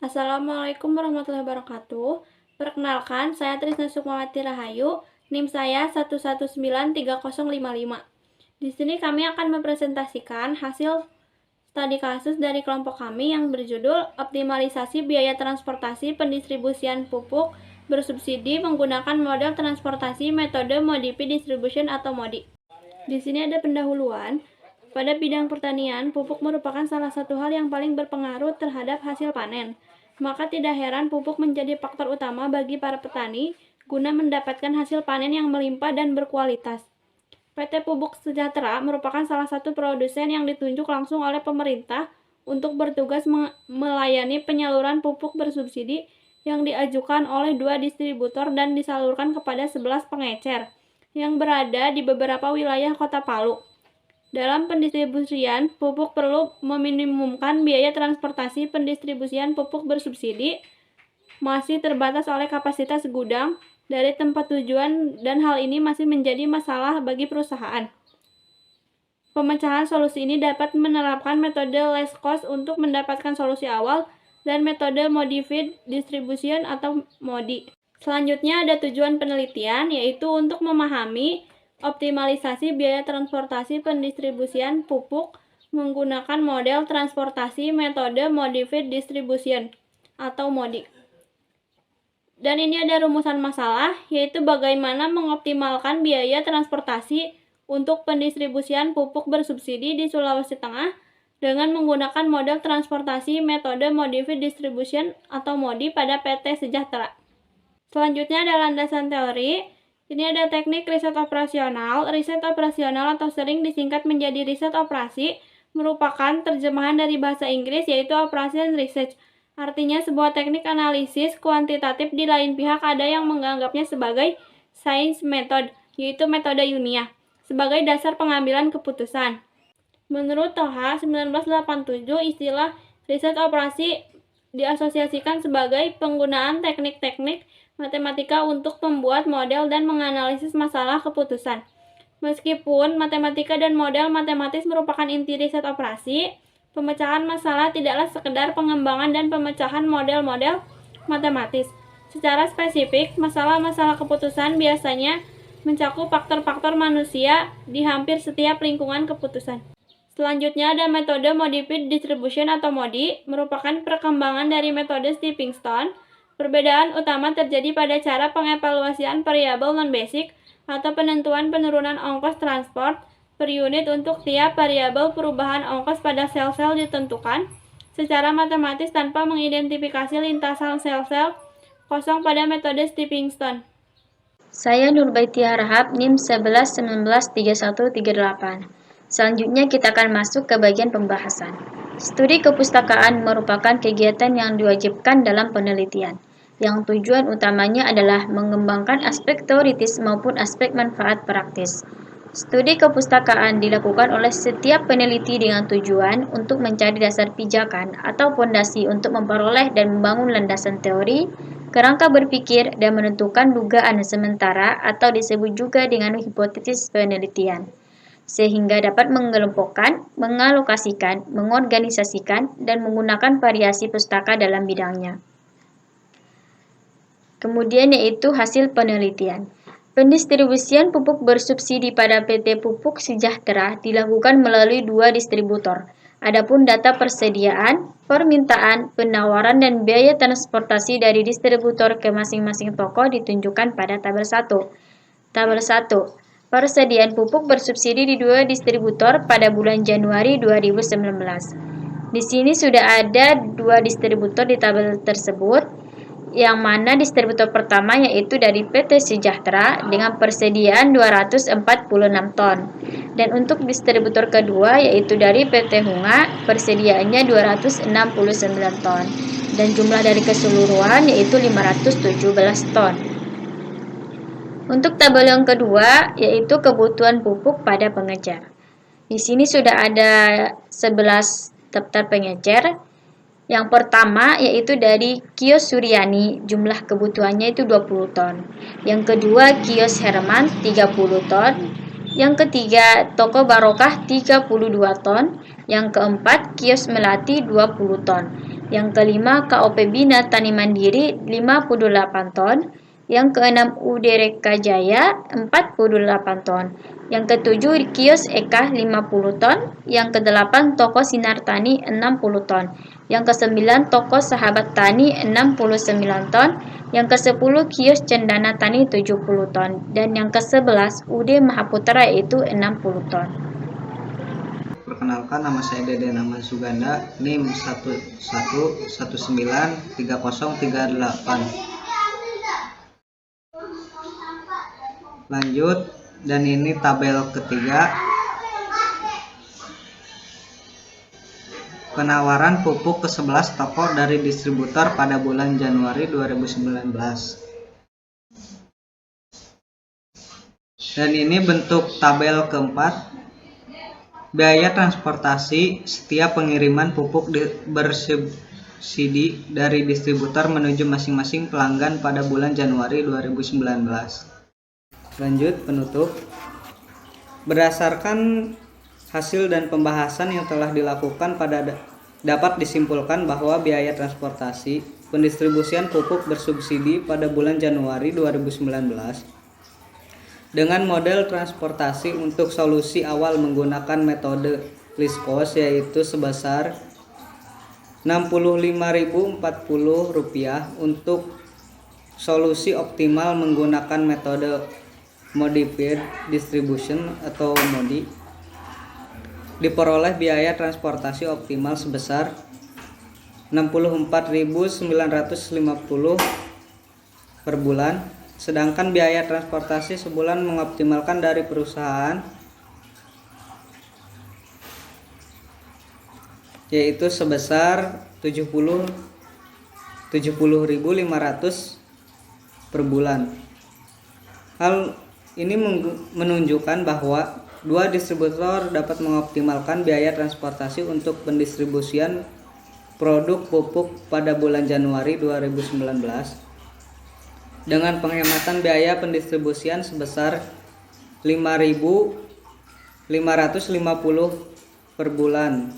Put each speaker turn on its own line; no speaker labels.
Assalamualaikum warahmatullahi wabarakatuh. Perkenalkan, saya Trisna Sukmawati Rahayu, NIM saya 1193055. Di sini kami akan mempresentasikan hasil studi kasus dari kelompok kami yang berjudul Optimalisasi Biaya Transportasi Pendistribusian Pupuk Bersubsidi Menggunakan Model Transportasi Metode Modifi Distribution atau MODI. Di sini ada pendahuluan. Pada bidang pertanian, pupuk merupakan salah satu hal yang paling berpengaruh terhadap hasil panen. Maka tidak heran pupuk menjadi faktor utama bagi para petani guna mendapatkan hasil panen yang melimpah dan berkualitas. PT Pupuk Sejahtera merupakan salah satu produsen yang ditunjuk langsung oleh pemerintah untuk bertugas melayani penyaluran pupuk bersubsidi yang diajukan oleh 2 distributor dan disalurkan kepada 11 pengecer yang berada di beberapa wilayah Kota Palu. Dalam pendistribusian pupuk perlu meminimumkan biaya transportasi pendistribusian pupuk bersubsidi masih terbatas oleh kapasitas gudang dari tempat tujuan dan hal ini masih menjadi masalah bagi perusahaan. Pemecahan solusi ini dapat menerapkan metode less cost untuk mendapatkan solusi awal dan metode modified distribution atau MODI. Selanjutnya ada tujuan penelitian, yaitu untuk memahami optimalisasi biaya transportasi pendistribusian pupuk menggunakan model transportasi metode modified distribution atau MODI. Dan ini ada rumusan masalah, yaitu bagaimana mengoptimalkan biaya transportasi untuk pendistribusian pupuk bersubsidi di Sulawesi Tengah dengan menggunakan model transportasi metode modified distribution atau MODI pada PT Sejahtera. Selanjutnya ada landasan teori. Ini ada teknik riset operasional. Riset operasional atau sering disingkat menjadi riset operasi merupakan terjemahan dari bahasa Inggris yaitu operation research. Artinya sebuah teknik analisis kuantitatif. Di lain pihak ada yang menganggapnya sebagai science method, yaitu metode ilmiah, sebagai dasar pengambilan keputusan. Menurut Toha 1987, istilah riset operasi diasosiasikan sebagai penggunaan teknik-teknik matematika untuk membuat model dan menganalisis masalah keputusan. Meskipun matematika dan model matematis merupakan inti riset operasi, pemecahan masalah tidaklah sekedar pengembangan dan pemecahan model-model matematis. Secara spesifik, masalah-masalah keputusan biasanya mencakup faktor-faktor manusia di hampir setiap lingkungan keputusan. Selanjutnya ada metode modified distribution atau MODI, merupakan perkembangan dari metode stepping stone. Perbedaan utama terjadi pada cara pengevaluasian variabel non-basic atau penentuan penurunan ongkos transport per unit untuk tiap variabel perubahan ongkos pada sel-sel ditentukan secara matematis tanpa mengidentifikasi lintasan sel-sel kosong pada metode stepping stone.
Saya Nurbaitia Rahab, NIM 11193138. Selanjutnya kita akan masuk ke bagian pembahasan. Studi kepustakaan merupakan kegiatan yang diwajibkan dalam penelitian, yang tujuan utamanya adalah mengembangkan aspek teoritis maupun aspek manfaat praktis. Studi kepustakaan dilakukan oleh setiap peneliti dengan tujuan untuk mencari dasar pijakan atau fondasi untuk memperoleh dan membangun landasan teori, kerangka berpikir, dan menentukan dugaan sementara atau disebut juga dengan hipotesis penelitian, sehingga dapat mengelompokkan, mengalokasikan, mengorganisasikan, dan menggunakan variasi pustaka dalam bidangnya. Kemudian yaitu hasil penelitian. Pendistribusian pupuk bersubsidi pada PT Pupuk Sejahtera dilakukan melalui 2 distributor. Adapun data persediaan, permintaan, penawaran, dan biaya transportasi dari distributor ke masing-masing toko ditunjukkan pada tabel 1. Tabel 1. Persediaan pupuk bersubsidi di 2 distributor pada bulan Januari 2019. Di sini sudah ada 2 distributor di tabel tersebut, yang mana distributor pertama yaitu dari PT Sejahtera dengan persediaan 246 ton. Dan untuk distributor kedua yaitu dari PT Hunga, persediaannya 269 ton. Dan jumlah dari keseluruhan yaitu 517 ton. Untuk tabel yang kedua yaitu kebutuhan pupuk pada pengecer. Di sini sudah ada 11 daftar pengecer. Yang pertama yaitu dari Kios Suryani, jumlah kebutuhannya itu 20 ton. Yang kedua Kios Herman 30 ton. Yang ketiga Toko Barokah 32 ton. Yang keempat Kios Melati 20 ton. Yang kelima, KOP Bina Tani Mandiri 58 ton. Yang keenam, UDRK Jaya 48 ton. Yang ketujuh, Kios Eka 50 ton. Yang kedelapan, Toko Sinar Tani 60 ton. Yang kesembilan, Toko Sahabat Tani 69 ton. Yang kesepuluh, Kios Cendana Tani 70 ton. Dan yang kesebelas, UD Mahaputra yaitu 60 ton.
Perkenalkan, nama saya Deden Ahmad Suganda, NIM 11193038. Lanjut, dan ini tabel ketiga. Penawaran pupuk ke 11 toko dari distributor pada bulan Januari 2019. Dan ini bentuk tabel keempat. Biaya transportasi setiap pengiriman pupuk bersubsidi dari distributor menuju masing-masing pelanggan pada bulan Januari 2019. Lanjut, penutup. Berdasarkan hasil dan pembahasan yang telah dilakukan dapat disimpulkan bahwa biaya transportasi pendistribusian pupuk bersubsidi pada bulan Januari 2019 dengan model transportasi untuk solusi awal menggunakan metode list cost yaitu sebesar Rp65.040, untuk solusi optimal menggunakan metode modified distribution atau MODI diperoleh biaya transportasi optimal sebesar Rp64.950 per bulan, sedangkan biaya transportasi sebulan mengoptimalkan dari perusahaan yaitu sebesar Rp70.500 per bulan. Hal ini menunjukkan bahwa dua distributor dapat mengoptimalkan biaya transportasi untuk pendistribusian produk pupuk pada bulan Januari 2019 dengan penghematan biaya pendistribusian sebesar Rp5.550 per bulan